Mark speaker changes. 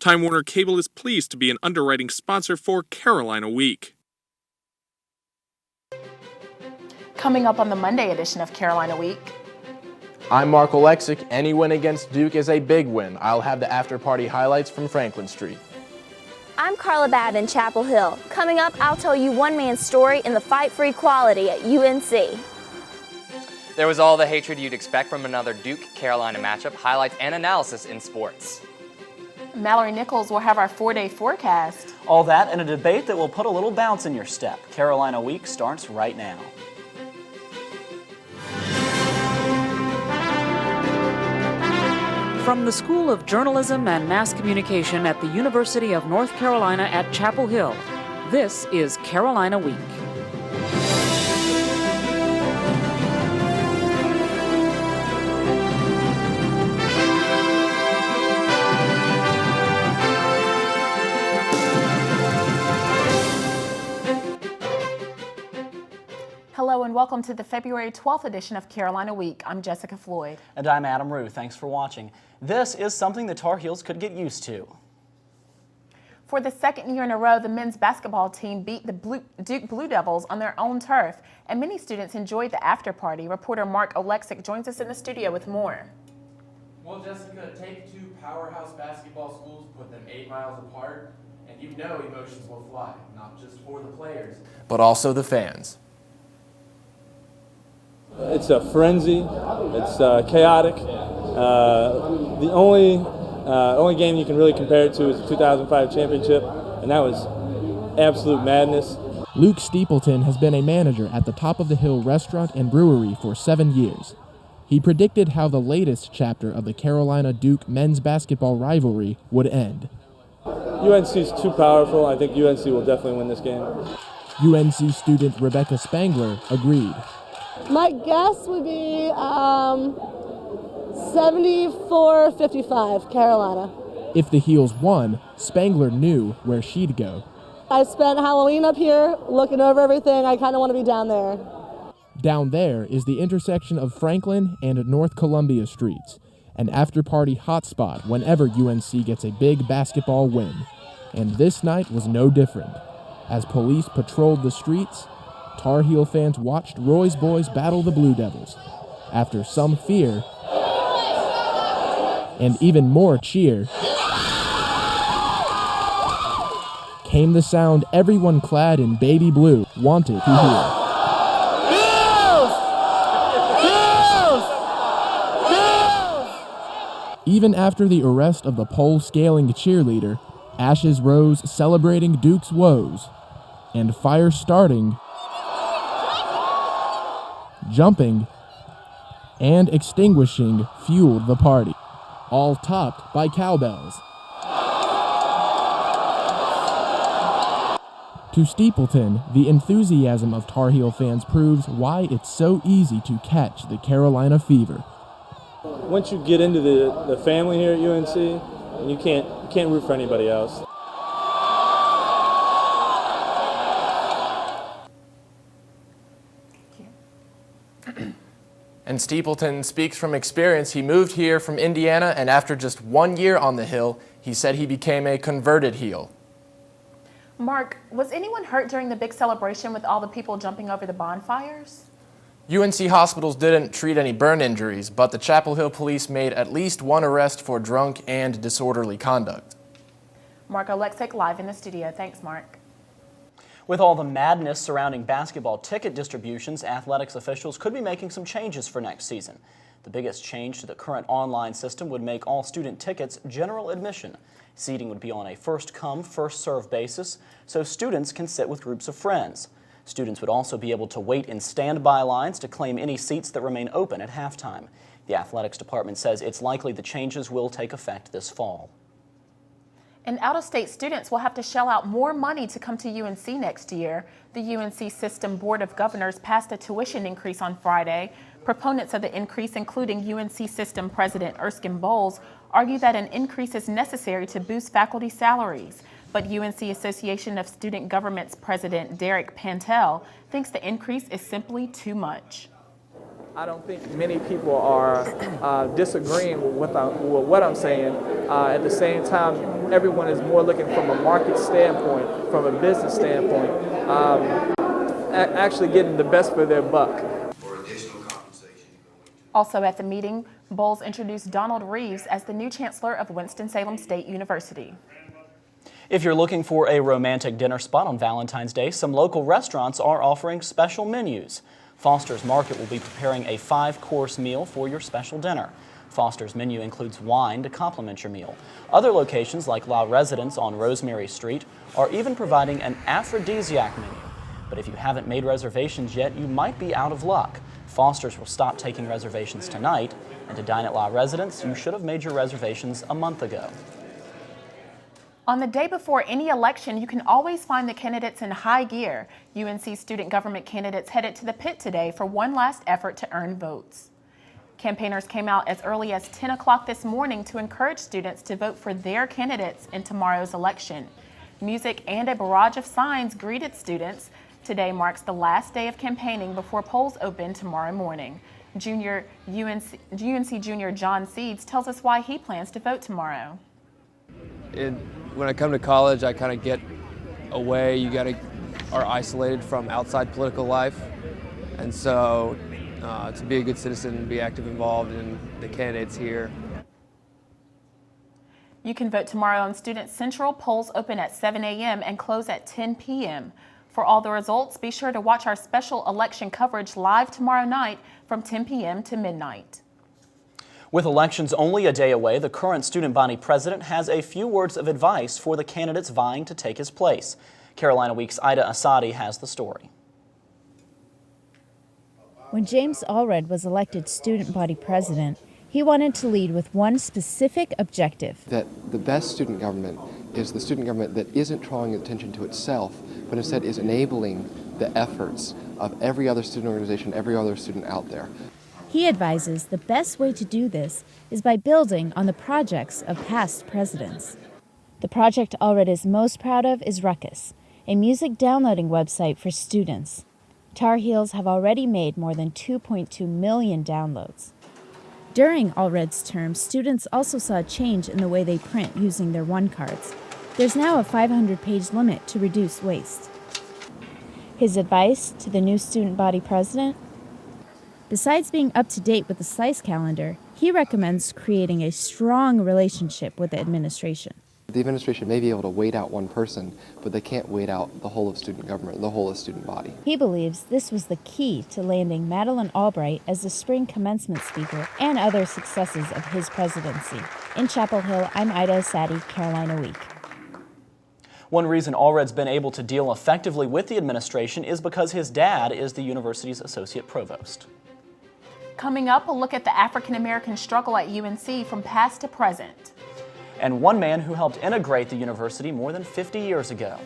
Speaker 1: Time Warner Cable is pleased to be an underwriting sponsor for Carolina Week.
Speaker 2: Coming up on the Monday edition of Carolina Week.
Speaker 3: I'm Mark Oleksic. Any win against Duke is a big win. I'll have the after-party highlights from Franklin Street.
Speaker 4: I'm Carla Babb in Chapel Hill. Coming up, I'll tell you one man's story in the fight for equality at UNC.
Speaker 5: There was all the hatred you'd expect from another Duke-Carolina matchup, highlights and analysis in sports.
Speaker 2: Mallory Nichols will have our 4-day forecast.
Speaker 6: All that and a debate that will put a little bounce in your step. Carolina Week starts right now.
Speaker 7: From the School of Journalism and Mass Communication at the University of North Carolina at Chapel Hill, this is Carolina Week.
Speaker 2: Hello and welcome to the February 12th edition of Carolina Week. I'm Jessica Floyd.
Speaker 6: And I'm Adam Rue. Thanks for watching. This is something the Tar Heels could get used to.
Speaker 2: For the second year in a row, the men's basketball team beat the Duke Blue Devils on their own turf, and many students enjoyed the after party. Reporter Mark Oleksic joins us in the studio with more.
Speaker 3: Well, Jessica, take two powerhouse basketball schools, put them 8 miles apart, and you know emotions will fly, not just for the players, but also the fans.
Speaker 8: It's a frenzy. It's chaotic. The only game you can really compare it to is the 2005 championship, and that was absolute madness.
Speaker 9: Luke Steepleton has been a manager at the Top of the Hill restaurant and brewery for 7 years. He predicted how the latest chapter of the Carolina-Duke men's basketball rivalry would end.
Speaker 8: UNC is too powerful. I think UNC will definitely win this game.
Speaker 9: UNC student Rebecca Spangler agreed.
Speaker 10: My guess would be 74-55 Carolina.
Speaker 9: If the Heels won, Spangler knew where she'd go.
Speaker 10: I spent Halloween up here looking over everything. I kind of want to be down there.
Speaker 9: Down there is the intersection of Franklin and North Columbia streets, an after-party hotspot whenever UNC gets a big basketball win. And this night was no different. As police patrolled the streets, Tar Heel fans watched Roy's boys battle the Blue Devils. After some fear and even more cheer, came the sound everyone clad in baby blue wanted to hear. Even after the arrest of the pole-scaling cheerleader, ashes rose celebrating Duke's woes, and fire starting, jumping, and extinguishing fueled the party, all topped by cowbells. To Steepleton, the enthusiasm of Tar Heel fans proves why it's so easy to catch the Carolina fever.
Speaker 8: Once you get into the family here at UNC, you can't root for anybody else.
Speaker 3: And Steepleton speaks from experience. He moved here from Indiana, and after just 1 year on the Hill, he said he became a converted heel.
Speaker 2: Mark, was anyone hurt during the big celebration with all the people jumping over the bonfires?
Speaker 3: UNC hospitals didn't treat any burn injuries, but the Chapel Hill police made at least 1 arrest for drunk and disorderly conduct.
Speaker 2: Mark Oleksic live in the studio. Thanks, Mark.
Speaker 6: With all the madness surrounding basketball ticket distributions, athletics officials could be making some changes for next season. The biggest change to the current online system would make all student tickets general admission. Seating would be on a first-come, first-served basis, so students can sit with groups of friends. Students would also be able to wait in standby lines to claim any seats that remain open at halftime. The athletics department says it's likely the changes will take effect this fall.
Speaker 2: And out-of-state students will have to shell out more money to come to UNC next year. The UNC System Board of Governors passed a tuition increase on Friday. Proponents of the increase, including UNC System President Erskine Bowles, argue that an increase is necessary to boost faculty salaries. But UNC Association of Student Governments President Derek Pantel thinks the increase is simply too much.
Speaker 11: I don't think many people are disagreeing with what I'm saying. At the same time, everyone is more looking from a market standpoint, from a business standpoint, actually getting the best for their buck.
Speaker 2: Also at the meeting, Bowles introduced Donald Reeves as the new chancellor of Winston-Salem State University.
Speaker 6: If you're looking for a romantic dinner spot on Valentine's Day, some local restaurants are offering special menus. Foster's Market will be preparing a 5-course meal for your special dinner. Foster's menu includes wine to complement your meal. Other locations like La Residence on Rosemary Street are even providing an aphrodisiac menu. But if you haven't made reservations yet, you might be out of luck. Foster's will stop taking reservations tonight, and to dine at La Residence, you should have made your reservations a month ago.
Speaker 2: On the day before any election, you can always find the candidates in high gear. UNC student government candidates headed to the pit today for one last effort to earn votes. Campaigners came out as early as 10 o'clock this morning to encourage students to vote for their candidates in tomorrow's election. Music and a barrage of signs greeted students. Today marks the last day of campaigning before polls open tomorrow morning. UNC junior John Seeds tells us why he plans to vote tomorrow.
Speaker 12: When I come to college, I kind of get away. You are isolated from outside political life, and so to be a good citizen and be active involved in the candidates here.
Speaker 2: You can vote tomorrow on Student Central. Polls open at 7 a.m. and close at 10 p.m. For all the results, be sure to watch our special election coverage live tomorrow night from 10 p.m. to midnight.
Speaker 6: With elections only a day away, the current student body president has a few words of advice for the candidates vying to take his place. Carolina Week's Ida Asadi has the story.
Speaker 13: When James Allred was elected student body president, he wanted to lead with one specific objective.
Speaker 14: That the best student government is the student government that isn't drawing attention to itself, but instead is enabling the efforts of every other student organization, every other student out there.
Speaker 13: He advises the best way to do this is by building on the projects of past presidents. The project Allred is most proud of is Ruckus, a music downloading website for students. Tar Heels have already made more than 2.2 million downloads. During Allred's term, students also saw a change in the way they print using their One cards. There's now a 500-page limit to reduce waste. His advice to the new student body president? Besides being up to date with the SLICE calendar, he recommends creating a strong relationship with the administration.
Speaker 14: The administration may be able to wait out one person, but they can't wait out the whole of student government, the whole of student body.
Speaker 13: He believes this was the key to landing Madeleine Albright as the spring commencement speaker and other successes of his presidency. In Chapel Hill, I'm Ida Asadi, Carolina Week.
Speaker 6: One reason Allred's been able to deal effectively with the administration is because his dad is the university's associate provost.
Speaker 2: Coming up, a look at the African-American struggle at UNC from past to present.
Speaker 6: And one man who helped integrate the university more than 50 years ago.